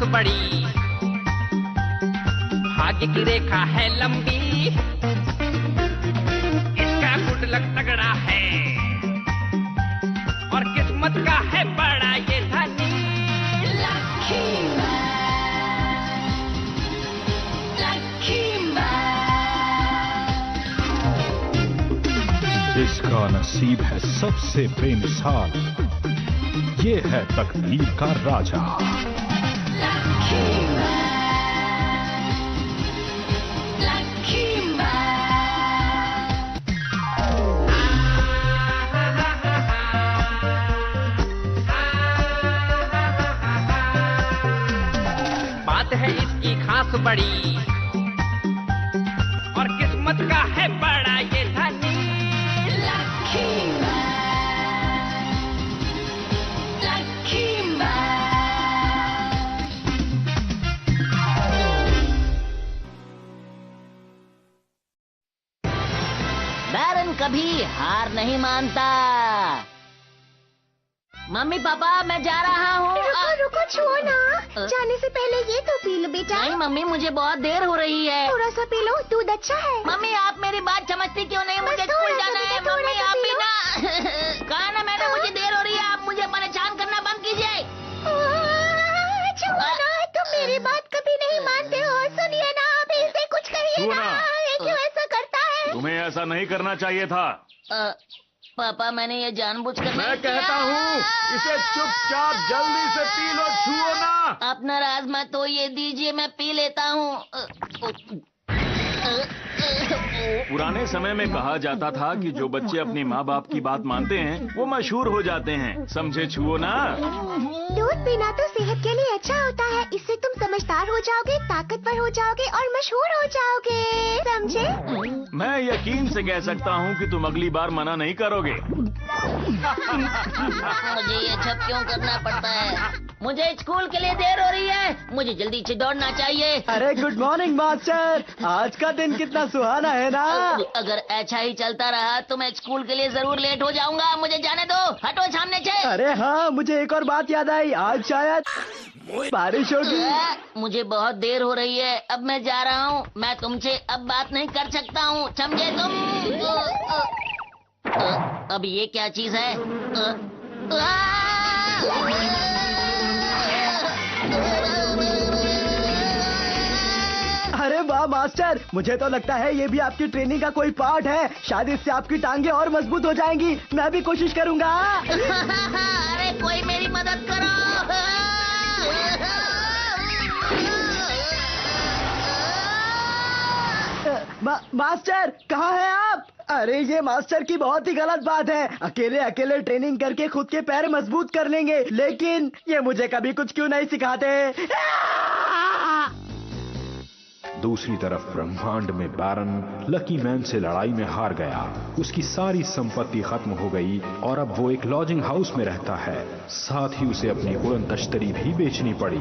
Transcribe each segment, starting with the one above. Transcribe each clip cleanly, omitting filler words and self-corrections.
खास बड़ी, भाग्य की रेखा है लंबी, इसका गुड लक तगड़ा है और किस्मत का है बड़ा ये धनी। लकी इसका नसीब है सबसे बेमिसाल, ये है तकदीर का राजा। बात है इसकी खास बड़ी और किस्मत का है बड़ा ये धनी। बैरन कभी हार नहीं मानता। मम्मी पापा मैं जा रहा हूँ। रुको रुको, छुओ ना। जाने से पहले ये तो पी लो बेटा। नहीं मम्मी, मुझे बहुत देर हो रही है। थोड़ा सा पी लो, दूध अच्छा है। मम्मी आप मेरी बात समझती क्यों नहीं? मुझे बस स्कूल थोड़ा सा जाना है। बेटा, मम्मी थोड़ा सा आप पी भी लो। ना कहा ना मैंने, मुझे देर हो रही है। आप मुझे परेशान करना बंद कीजिए। छुओ ना, तुम मेरी बात कभी नहीं मानते हो। सुनिए ना, अभी इसे कुछ कहिए छुओ ना। ना। ये क्यों ऐसा करता है? तुम्हें ऐसा नहीं करना चाहिए था। पापा मैंने ये जानबूझकर मैं नहीं किया। कहता हूँ इसे चुपचाप जल्दी से पी लो। छुओ ना। अपना राज मत तो ये दीजिए, मैं पी लेता हूँ। पुराने समय में कहा जाता था कि जो बच्चे अपने माँ बाप की बात मानते हैं वो मशहूर हो जाते हैं। समझे? छुओ ना। दूध पीना तो सेहत के लिए अच्छा होता है। इससे तुम समझदार हो जाओगे, ताकतवर हो जाओगे और मशहूर हो जाओगे। समझे? मैं यकीन से कह सकता हूँ कि तुम अगली बार मना नहीं करोगे। मुझे ये सब क्यों करना पड़ता है? मुझे स्कूल के लिए देर हो रही है। मुझे जल्दी से दौड़ना चाहिए। अरे गुड मॉर्निंग मास्टर, आज का दिन कितना सुहाना है ना। अगर ऐसा ही चलता रहा तो मैं स्कूल के लिए जरूर लेट हो जाऊंगा। मुझे जाने दो, हटो सामने से। अरे हाँ, मुझे एक और बात याद आई, आज शायद बारिश होगी। मुझे बहुत देर हो रही है, अब मैं जा रहा हूँ। मैं तुमसे अब बात नहीं कर सकता हूँ, समझे तुम? अब ये क्या चीज है? अरे वाह मास्टर, मुझे तो लगता है ये भी आपकी ट्रेनिंग का कोई पार्ट है। शायद इससे आपकी टांगे और मजबूत हो जाएंगी। मैं भी कोशिश करूंगा। अरे कोई मेरी मदद करो। मास्टर कहाँ हैं आप? अरे ये मास्टर की बहुत ही गलत बात है। अकेले अकेले ट्रेनिंग करके खुद के पैर मजबूत कर लेंगे, लेकिन ये मुझे कभी कुछ क्यों नहीं सिखाते? दूसरी तरफ ब्रह्मांड में बैरन लकी मैन से लड़ाई में हार गया। उसकी सारी संपत्ति खत्म हो गई और अब वो एक लॉजिंग हाउस में रहता है। साथ ही उसे अपनी उड़न तश्तरी भी बेचनी पड़ी।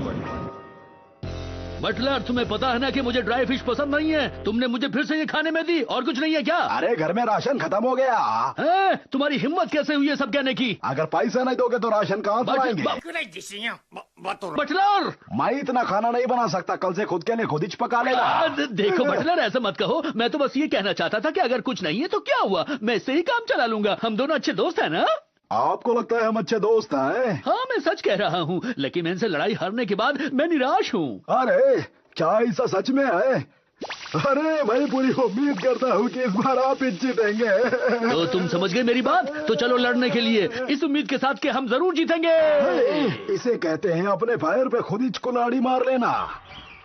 बटलर, तुम्हें पता है ना कि मुझे ड्राई फिश पसंद नहीं है। तुमने मुझे फिर से ये खाने में दी और कुछ नहीं है क्या? अरे घर में राशन खत्म हो गया है? तुम्हारी हिम्मत कैसे हुई है सब कहने की? अगर पैसा नहीं दोगे तो राशन कहाँ से लाएंगे? बटलर, मैं इतना खाना नहीं बना सकता। कल से खुद के लिए खुद ही पका लेगा। देखो बटलर, ऐसा मत कहो। मैं तो बस ये कहना चाहता था कि अगर कुछ नहीं है तो क्या हुआ, मैं इससे ही काम चला लूंगा। हम दोनों अच्छे दोस्त हैं ना? आपको लगता है हम अच्छे दोस्त हैं? हाँ मैं सच कह रहा हूँ। लकी मैन से लड़ाई हारने के बाद मैं निराश हूँ। अरे क्या ऐसा सच में है? अरे मैं पूरी उम्मीद करता हूँ कि इस बार आप ही जीतेंगे। तो तुम समझ गए मेरी बात? तो चलो लड़ने के लिए, इस उम्मीद के साथ कि हम जरूर जीतेंगे। इसे कहते हैं अपने फायर पे खुद ही कुल्हाड़ी मार लेना।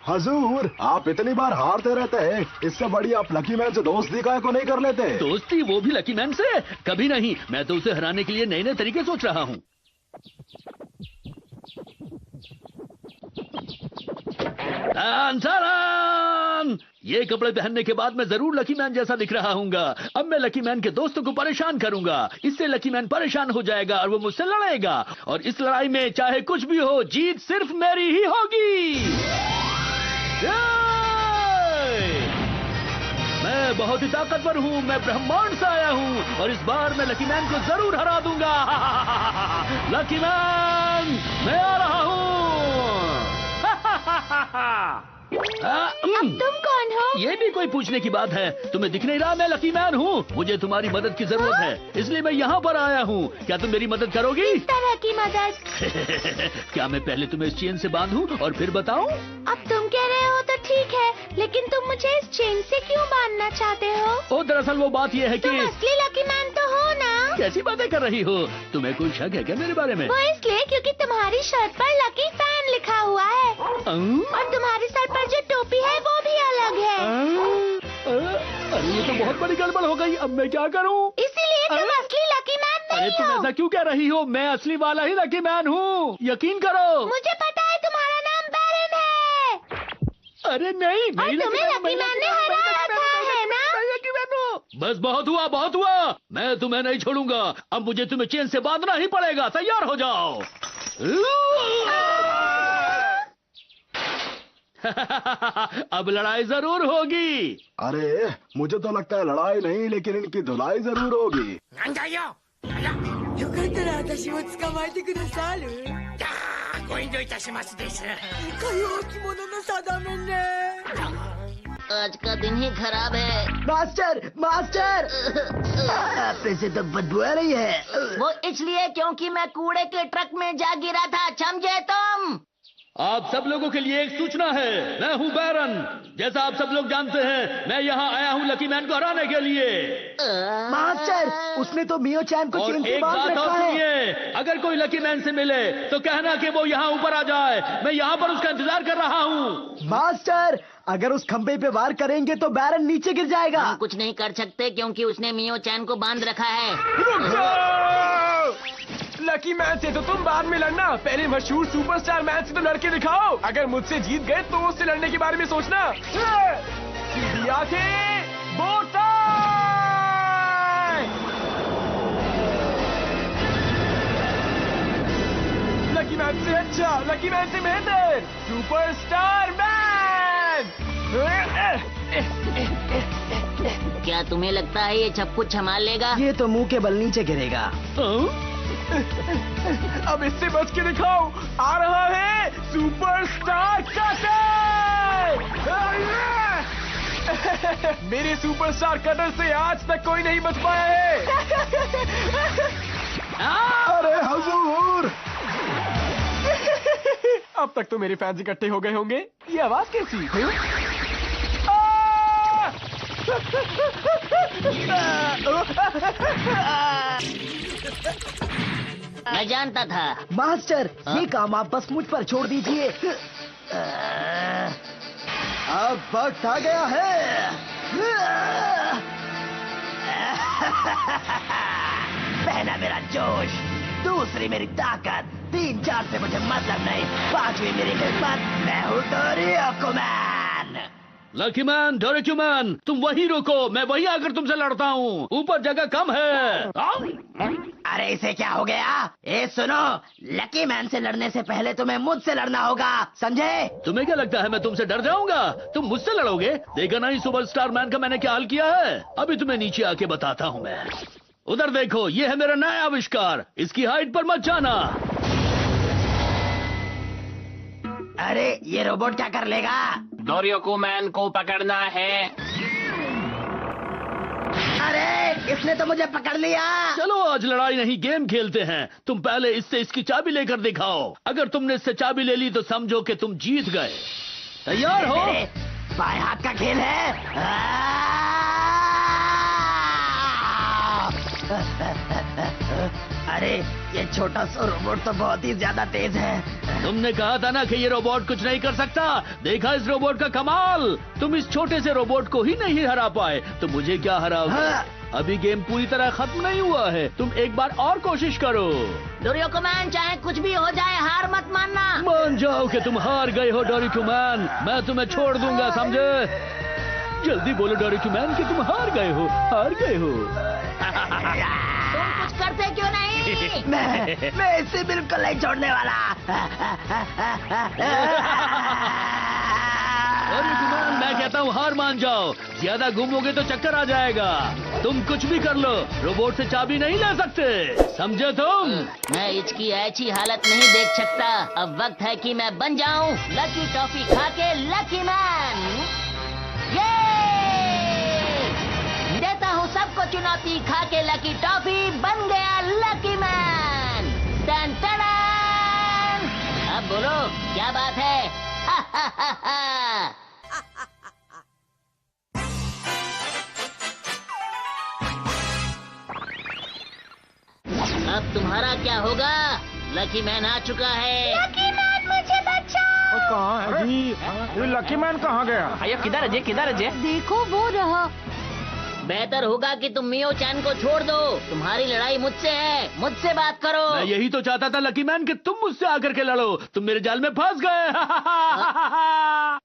हजूर, आप इतनी बार हारते रहते हैं, इससे बड़ी आप लकी मैन से दोस्ती काहे को नहीं कर लेते? दोस्ती, वो भी लकी मैन से? कभी नहीं। मैं तो उसे हराने के लिए नए नए तरीके सोच रहा हूँ। ये कपड़े पहनने के बाद मैं जरूर लकी मैन जैसा दिख रहा हूँगा। अब मैं लकी मैन के दोस्तों को परेशान करूंगा। इससे लकी मैन परेशान हो जाएगा और वो मुझसे लड़ेगा। और इस लड़ाई में चाहे कुछ भी हो, जीत सिर्फ मेरी ही होगी। मैं बहुत ही ताकतवर हूँ। मैं ब्रह्मांड से आया हूँ और इस बार मैं लकी मैन को जरूर हरा दूंगा। लकी मैन, मैं आ रहा हूँ। अब तुम कौन हो? ये भी कोई पूछने की बात है? तुम्हें दिख नहीं रहा मैं लकी मैन हूँ? मुझे तुम्हारी मदद की जरूरत है, इसलिए मैं यहाँ पर आया हूँ। क्या तुम मेरी मदद करोगी? इस तरह की मदद? क्या मैं पहले तुम्हें इस चेन से बांधूं और फिर बताऊं? अब तुम कह रहे हो तो ठीक है, लेकिन तुम मुझे इस चेन से क्यों बांधना चाहते हो? ओ दरअसल वो बात ये है कि तुम असली लकी मैन तो हो ना? कैसी बातें कर रही हो? तुम्हें कोई शक है क्या मेरे बारे में? वो इसलिए क्योंकि तुम्हारी शर्ट पर लकी फैन लिखा हुआ है और तुम्हारे सर पर जो टोपी है वो भी अलग है। अरे ये तो बहुत बड़ी गड़बड़ हो गई। अब मैं क्या करूं? इसीलिए तुम असली लकी मैन अरे नहीं तुम हो। ऐसा क्यों कह रही हो? मैं असली वाला ही लकी मैन हूँ, यकीन करो। मुझे पता है तुम्हारा नाम बैरन है। अरे नहीं, और तुम्हें लकी मैन ने हरा रखा है ना? बस बहुत हुआ, बहुत हुआ। मैं तुम्हें नहीं छोड़ूंगा। अब मुझे तुम्हें चेन से बांधना ही पड़ेगा। तैयार हो जाओ। अब लड़ाई जरूर होगी। अरे मुझे तो लगता है लड़ाई नहीं, लेकिन इनकी धुलाई जरूर होगी। なんだよよかったら私を捕まえてくださるご遠慮いたしますですかよう着物の定めね आज का दिन ही खराब है। मास्टर मास्टर, आप से तो बदबू आ रही है। वो इसलिए क्योंकि मैं कूड़े के ट्रक में जा गिरा था, समझे तुम? आप सब लोगों के लिए एक सूचना है। मैं हूँ बैरन। जैसा आप सब लोग जानते हैं, मैं यहाँ आया हूँ लकी मैन को हराने के लिए। मास्टर, उसने तो मियो चैन को और चेन से एक बांध बात और रखा है। सुनिए, अगर कोई लकी मैन से मिले तो कहना कि वो यहाँ ऊपर आ जाए। मैं यहाँ पर उसका इंतजार कर रहा हूँ। मास्टर, अगर उस खंबे पे वार करेंगे तो बैरन नीचे गिर जाएगा। हम कुछ नहीं कर सकते क्योंकि उसने मियो चैन को बांध रखा है। रुक जाओ! लकी मैन से तो तुम बाद में लड़ना, पहले मशहूर सुपरस्टार मैन से तो लड़के दिखाओ। अगर मुझसे जीत गए तो उससे लड़ने के बारे में सोचना। सीधी आंखें, बोटा! लकी मैन से अच्छा, लकी मैन से बेहतर, सुपरस्टार मैन! क्या तुम्हें लगता है ये सब कुछ संभाल लेगा? ये तो मुंह के बल नीचे गिरेगा। अब इससे बच के दिखाओ, आ रहा है सुपरस्टार कटर! मेरे सुपरस्टार कटर से आज तक कोई नहीं बच पाया है। अरे हुजूर! अब तक तो मेरे फैंस इकट्ठे हो गए होंगे। ये आवाज कैसी? मैं जानता था। मास्टर, ये काम आप बस मुझ पर छोड़ दीजिए। अब वक्त आ गया है। पहला मेरा जोश, दूसरी मेरी ताकत, 3 4 से मुझे मतलब नहीं, 5वीं मेरी हिम्मत। मैं हूँ डोरियोकुमैन। लकी मैन, डोरियोकुमैन, तुम वहीं रुको, मैं वहीं आकर तुमसे लड़ता हूँ। ऊपर जगह कम है। अरे इसे क्या हो गया? ए सुनो, लकी मैन से लड़ने से पहले तुम्हें मुझसे लड़ना होगा, समझे? तुम्हें क्या लगता है मैं तुमसे डर जाऊंगा? तुम मुझसे लड़ोगे? देखा नहीं सुपरस्टार मैन का मैंने क्या हाल किया है? अभी तुम्हें नीचे आके बताता हूँ मैं। उधर देखो, ये है मेरा नया आविष्कार। इसकी हाइट पर मत जाना। अरे ये रोबोट क्या कर लेगा? डोरियोकुमैन को पकड़ना है। अरे इसने तो मुझे पकड़ लिया। चलो आज लड़ाई नहीं, गेम खेलते हैं। तुम पहले इससे इसकी चाबी लेकर दिखाओ। अगर तुमने इससे चाबी ले ली तो समझो कि तुम जीत गए। तैयार हो? मेरे बाएं हाथ का खेल है। अरे ये छोटा सा रोबोट तो बहुत ही ज्यादा तेज है। तुमने कहा था ना कि ये रोबोट कुछ नहीं कर सकता। देखा इस रोबोट का कमाल। तुम इस छोटे से रोबोट को ही नहीं हरा पाए तो मुझे क्या हराओगे? हाँ। अभी गेम पूरी तरह खत्म नहीं हुआ है। तुम एक बार और कोशिश करो। डोरियोकुमैन, चाहे कुछ भी हो जाए, हार मत मानना। मान जाओ कि तुम हार गए हो डोरियोकुमैन। मैं तुम्हें छोड़ दूंगा, समझे? जल्दी बोलो डोरियोकुमैन कि तुम हार गए हो, हार गए हो। तुम कुछ करते क्यों नहीं? मैं इसे बिल्कुल नहीं छोड़ने वाला। लकीमैन, मैं कहता हूँ हार मान जाओ। ज्यादा घूमोगे तो चक्कर आ जाएगा। तुम कुछ भी कर लो, रोबोट से चाबी नहीं ले सकते, समझे तुम? मैं इसकी ऐसी हालत नहीं देख सकता। अब वक्त है कि मैं बन जाऊं लकी टॉफी खा के लकी मैन। ये देता हूँ सबको चुनौती, खा के लकी टॉफी बन गया लकी मैन। Ton ton. अब बोलो क्या बात है? हा हा हा हा। अब तुम्हारा क्या होगा? लकी मैन आ चुका है। लकी मैन मुझे बचाओ। कहाँ है जी? ये लकी मैन कहाँ गया? अयो किधर है जे? किधर है जे? देखो वो रहा। बेहतर होगा कि तुम मियो चैन को छोड़ दो। तुम्हारी लड़ाई मुझसे है, मुझसे बात करो। मैं यही तो चाहता था लकी मैन कि तुम मुझसे आकर के लड़ो। तुम मेरे जाल में फंस गए।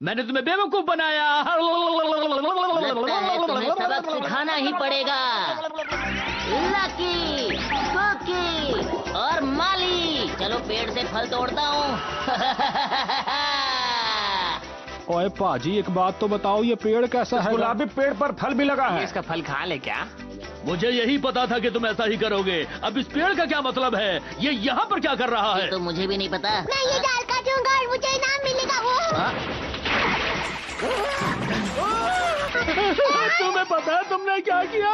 मैंने तुम्हें बेवकूफ बनाया। लगता है तुम्हें सबक सिखाना ही पड़ेगा। लकी, कुकी और माली, चलो पेड़ से फल तोड़ता हूँ। ओए पाजी, एक बात तो बताओ, ये पेड़ कैसा है? गुलाबी पेड़ पर फल भी लगा है। इसका फल खा ले क्या? मुझे यही पता था कि तुम ऐसा ही करोगे। अब इस पेड़ का क्या मतलब है? ये यहाँ पर क्या कर रहा है? तो मुझे भी नहीं पता। मैं ये डाल काटूंगा और मुझे इनाम मिलेगा। तुम्हें पता है तुमने क्या किया?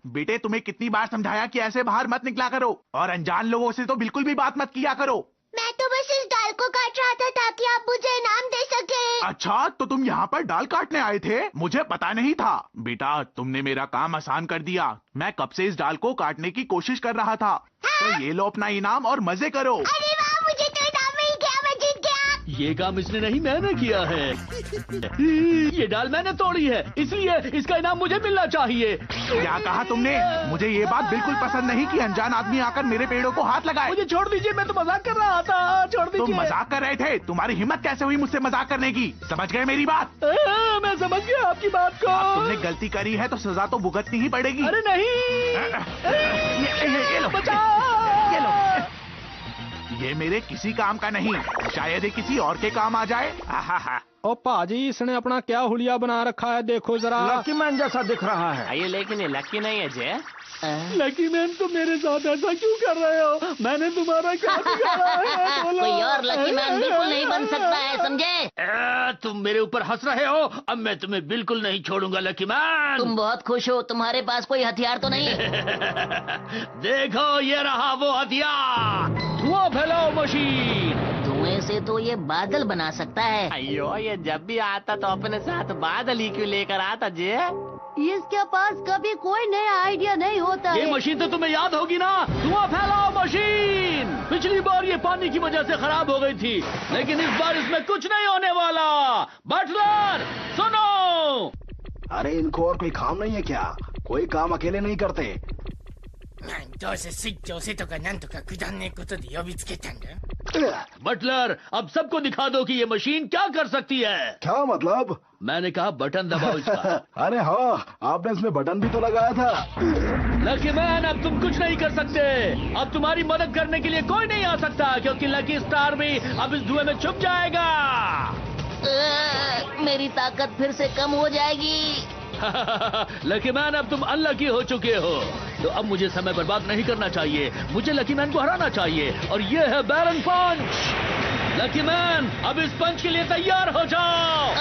बेटे, तुम्हें कितनी बार समझाया कि ऐसे बाहर मत निकला करो और अनजान लोगों से तो बिल्कुल भी बात मत किया करो। मैं तो बस इस डाल को काट रहा था ताकि आप मुझे इनाम दे सके। अच्छा, तो तुम यहाँ पर डाल काटने आए थे? मुझे पता नहीं था। बेटा, तुमने मेरा काम आसान कर दिया। मैं कब से इस डाल को काटने की कोशिश कर रहा था। तो ये लो अपना इनाम और मजे करो। अरे वाह, मुझे तो इनाम मिल गया, मैं जीत गया। ये काम इसने नहीं, मैंने किया है। ये डाल मैंने तोड़ी है, इसलिए इसका इनाम मुझे मिलना चाहिए। क्या कहा तुमने? मुझे ये बात बिल्कुल पसंद नहीं कि अनजान आदमी आकर मेरे पेड़ों को हाथ लगाए। मुझे छोड़ दीजिए, मैं तो मजाक कर रहा था। छोड़ दीजिए। तुम मजाक कर रहे थे? तुम्हारी हिम्मत कैसे हुई मुझसे मजाक करने की? समझ गए मेरी बात? मैं समझ गया आपकी बात को। अब तुमने गलती करी है तो सजा तो भुगतनी ही पड़ेगी। अरे नहीं, ये लो, बचाओ। ये लो। ये मेरे किसी काम का नहीं, शायद ये किसी और के काम आ जाए। ओ पाजी, इसने अपना क्या हुलिया बना रखा है, देखो जरा। लकी मैन जैसा दिख रहा है। ये लेकिन ये लकी नहीं है जे। लकी मैन, तुम मेरे साथ ऐसा क्यों कर रहे हो? मैंने तुम्हारा क्या बिगाड़ा है? बोलो। कोई और लकी मैन बिल्कुल नहीं बन सकता है, समझे? तुम मेरे ऊपर हंस रहे हो? अब मैं तुम्हें बिल्कुल नहीं छोड़ूंगा लकी मैन। तुम बहुत खुश हो, तुम्हारे पास कोई हथियार तो नहीं? देखो, ये रहा वो हथियार, धुआं फैलाओ मशीन। धुएं से तो ये बादल बना सकता है। अयो, ये जब भी आता तो अपने साथ बादल ही क्यों लेकर आता जे? इसके पास कभी कोई नया आइडिया नहीं होता ये मशीन तो तुम्हें याद होगी ना, धुआं फैलाओ मशीन। पिछली बार ये पानी की वजह से खराब हो गई थी, लेकिन इस बार इसमें कुछ नहीं होने वाला। बटलर सुनो। अरे इनको और कोई काम नहीं है क्या? कोई काम अकेले नहीं करते। どうせスイッチを押せとかなんとかくだんねえことで呼びつけたんだ。 बटलर, अब सबको दिखा दो कि ये मशीन क्या कर सकती है। क्या मतलब? मैंने कहा बटन दबाओ इसका। अरे हाँ, आपने इसमें बटन भी तो लगाया था। लकी मैन, अब तुम कुछ नहीं कर सकते। अब तुम्हारी मदद करने के लिए कोई नहीं आ सकता, क्योंकि लकी स्टार भी अब इस धुएं में छुप जाएगा। मेरी ताकत फिर से कम हो जाएगी। लकी मैन, अब तुम अनलकी हो चुके हो, तो अब मुझे समय बर्बाद नहीं करना चाहिए। मुझे लकी मैन को हराना चाहिए, और ये है बैरन पंच। लकी मैन, अब इस पंच के लिए तैयार हो जाओ।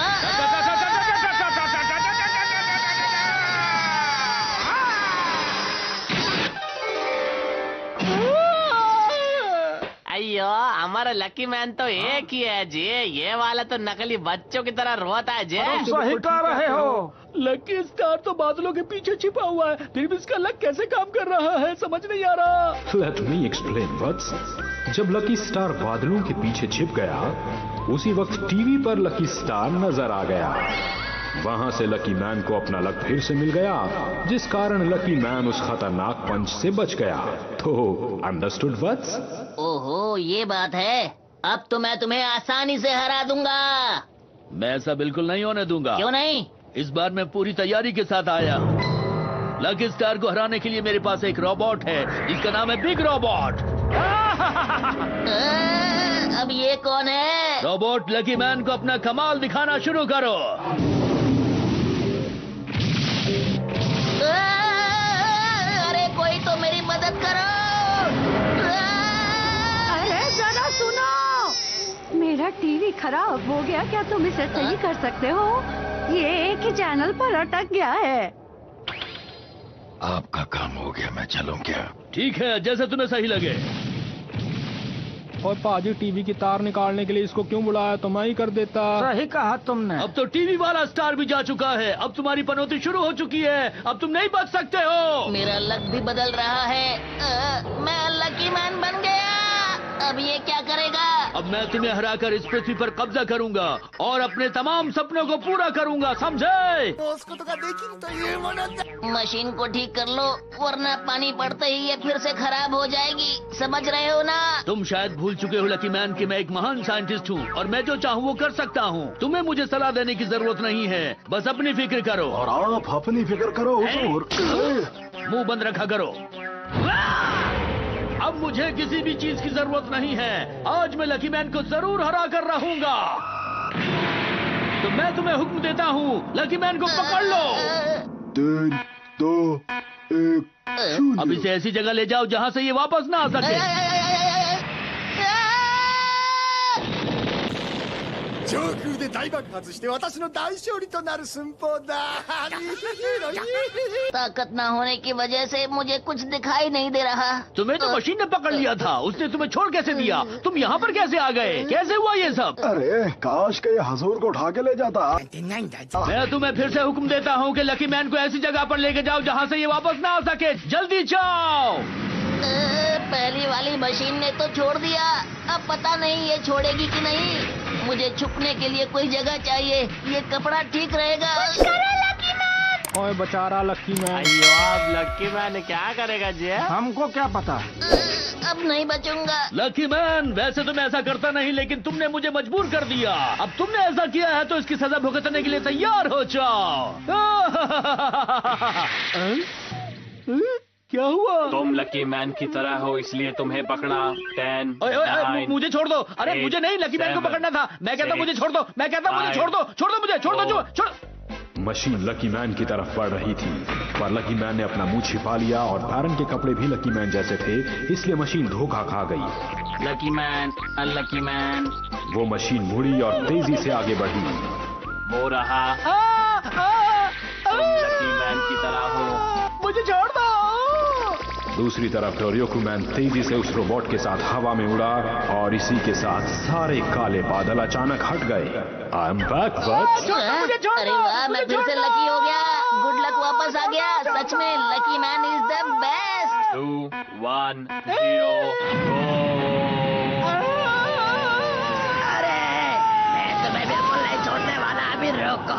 अयो, हमारा लकी मैन तो एक ही है जी। ये वाला तो नकली बच्चों की तरह रोता है जी। सही कह रहे हो। लकी स्टार तो बादलों के पीछे छिपा हुआ है, फिर भी इसका लक कैसे काम कर रहा है, समझ नहीं आ रहा। लेट मी एक्सप्लेन वत्स। जब लकी स्टार बादलों के पीछे छिप गया, उसी वक्त टीवी पर लकी स्टार नजर आ गया। वहां से लकी मैन को अपना लक फिर से मिल गया, जिस कारण लकी मैन उस खतरनाक पंच से बच गया। तो अंडरस्टूड वत्स? ओहो, ये बात है। अब तो मैं तुम्हें आसानी से हरा दूंगा। मैं ऐसा बिल्कुल नहीं होने दूंगा। क्यों नहीं? इस बार मैं पूरी तैयारी के साथ आया हूँ। लकी स्टार को हराने के लिए मेरे पास एक रोबोट है, जिसका नाम है बिग रोबोट। अब ये कौन है? रोबोट लकी मैन को अपना कमाल दिखाना शुरू करो। अरे कोई तो मेरी मदद करो। अरे जरा सुनो, मेरा टीवी खराब हो गया, क्या तुम इसे सही कर सकते हो? ये एक ही चैनल पर अटक गया है। आपका काम हो गया, मैं चलूं क्या? ठीक है, जैसे तुम्हें सही लगे। और पाजी टीवी की तार निकालने के लिए इसको क्यों बुलाया, तो मैं ही कर देता। सही कहा तुमने। अब तो टीवी वाला स्टार भी जा चुका है। अब तुम्हारी पनौती शुरू हो चुकी है। अब तुम नहीं बच सकते हो। मेरा लक भी बदल रहा है। मैं लकी मैन बन गया। अब ये क्या करेगा? अब मैं तुम्हें हराकर इस पृथ्वी पर कब्जा करूंगा और अपने तमाम सपनों को पूरा करूंगा, समझे? मशीन को ठीक कर लो, वरना पानी पड़ते ही ये फिर से खराब हो जाएगी। समझ रहे हो ना? तुम शायद भूल चुके हो लकी मैन कि मैं एक महान साइंटिस्ट हूँ और मैं जो चाहूँ वो कर सकता हूँ। तुम्हें मुझे सलाह देने की जरूरत नहीं है, बस अपनी फिक्र करो। और आप अपनी फिक्र करो। मुंह बंद रखा करो। अब मुझे किसी भी चीज की जरूरत नहीं है। आज मैं लकी मैन को जरूर हरा कर रहूंगा। तो मैं तुम्हें हुक्म देता हूँ, लकी मैन को पकड़ लो। 3, 2, 1 अब इसे ऐसी जगह ले जाओ जहाँ से ये वापस ना आ सके। 上空で大爆発して私の大勝利となる寸法だ。 ताकत न होने की वजह से मुझे कुछ दिखाई नहीं दे रहा। तुम्हें तो मशीन ने पकड़ लिया था, उसने तुम्हें छोड़ कैसे दिया? तुम यहाँ पर कैसे आ गए? कैसे हुआ ये सब? अरे काश के ये हजूर को उठा के ले जाता। मैं तुम्हें फिर से हुक्म देता हूँ कि लकी मैन को ऐसी जगह पर लेके जाओ जहाँ से ये वापस ना आ सके। जल्दी जाओ। पहली वाली मशीन ने तो छोड़ दिया, अब पता नहीं ये छोड़ेगी कि नहीं। मुझे छुपने के लिए कोई जगह चाहिए। ये कपड़ा ठीक रहेगा। Lucky man! ओए बेचारा लकी मैन। अयो अब लकी मैन क्या करेगा जी? हमको क्या पता। अब नहीं बचूंगा। लकी मैन, वैसे तो मैं ऐसा करता नहीं, लेकिन तुमने मुझे मजबूर कर दिया। अब तुमने ऐसा किया है तो इसकी सजा भुगतने के लिए तैयार हो जाओ। क्या हुआ? तुम लकी मैन की तरह हो इसलिए तुम्हें पकड़ा। 10, मुझे छोड़ दो। अरे मुझे नहीं, लकी मैन को पकड़ना था। मैं कहता मुझे छोड़ दो। मैं कहता मुझे छोड़ दो। छोड़ दो मुझे। छोड़ दो। छोड़। मशीन लकी मैन की तरफ बढ़ रही थी, पर लकी मैन ने अपना मुंह छिपा लिया और बैरन के कपड़े भी लकी मैन जैसे थे, इसलिए मशीन धोखा खा गई। Lucky man, unlucky man. वो मशीन मुड़ी और तेजी से आगे बढ़ी। वो रहा। तुम लकी मैन की तरह हो। मुझे छोड़ दो। दूसरी तरफ योरयोकू मैन तेजी से उस रोबोट के साथ हवा में उड़ा और इसी के साथ सारे काले बादल अचानक हट गए। I am back but. अरे वाह, मैं फिर से लकी हो गया। गुड लक वापस आ गया। सच में lucky man is the best. 2, 1, 0 अरे मैं तुम्हें बिल्कुल नहीं छोड़ने वाला। अभी रुको।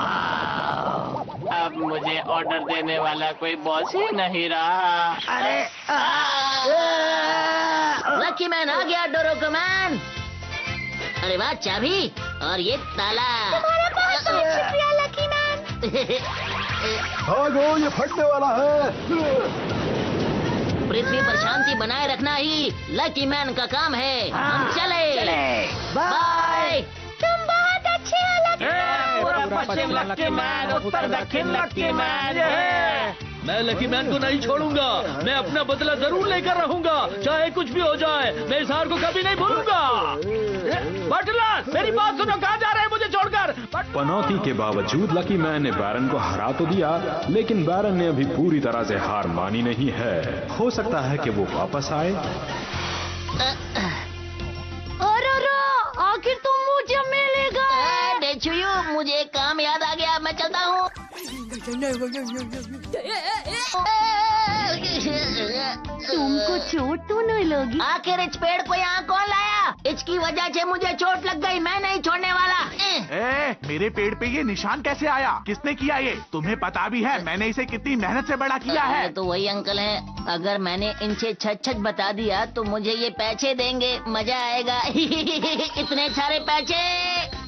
अब मुझे ऑर्डर देने वाला कोई बॉस ही नहीं रहा। अरे लकी मैन आ गया। डोरोको मैन। अरे वाह, चाबी और ये ताला। तुम्हारा बहुत बहुत शुक्रिया लकी मैन। भागो, ये फटने वाला है। पृथ्वी पर शांति बनाए रखना ही लकी मैन का काम है। हम चले। बाय। तुम बहुत अच्छे हो लकी मैन। पूरा पश्चिम लकी मैन, उत्तर दक्षिण लकी मैन। मैं लकी मैन को नहीं छोड़ूंगा। मैं अपना बदला जरूर लेकर रहूंगा, चाहे कुछ भी हो जाए। मैं इस हार को कभी नहीं भूलूंगा। बटलर, मेरी बात सुनो, कहाँ जा रहे हैं मुझे छोड़कर? पनौती के बावजूद लकी मैन ने बैरन को हरा तो दिया, लेकिन बैरन ने अभी पूरी तरह से हार मानी नहीं है। हो सकता है कि वो वापस आए। आखिर तुम मुझे मिलेगा। डेचुयू, मुझे एक काम याद आ गया, मैं चलता हूँ। तुमको चोट तो नहीं लगी? आखिर इस पेड़ को यहाँ कौन लाया? इसकी वजह से मुझे चोट लग गई। मैं नहीं छोड़ने वाला। मेरे पेड़ पे ये निशान कैसे आया? किसने किया ये? तुम्हें पता भी है मैंने इसे कितनी मेहनत से बड़ा किया है। तो वही अंकल हैं। अगर मैंने इनसे छच बता दिया तो मुझे ये पैसे देंगे। मजा आएगा। इतने सारे पैसे।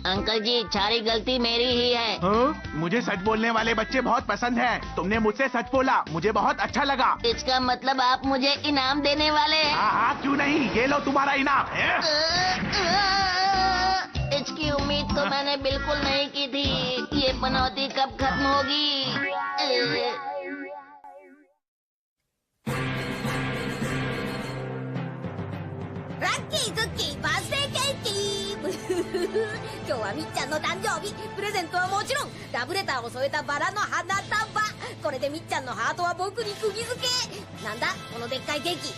अंकल जी सारी गलती मेरी ही है। हाँ? मुझे सच बोलने वाले बच्चे बहुत पसंद हैं। तुमने मुझसे सच बोला, मुझे बहुत अच्छा लगा। इसका मतलब आप मुझे इनाम देने वाले हैं? हाँ, क्यों नहीं, ये लो तुम्हारा इनाम। इसकी उम्मीद तो मैंने बिल्कुल नहीं की थी। ये पनौती कब खत्म होगी?ラッキークッキーバースデーケーキ今日はみっちゃんの誕生日。プレゼントはもちろんラブレターを添えたバラの花束。これでみっちゃんのハートは僕に釘付け。なんだこのでっかいケーキ。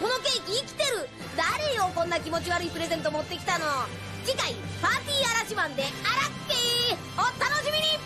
このケーキ生きてる。誰よこんな気持ち悪いプレゼント持ってきたの。次回パーティー嵐マンでアラッキーお楽しみに。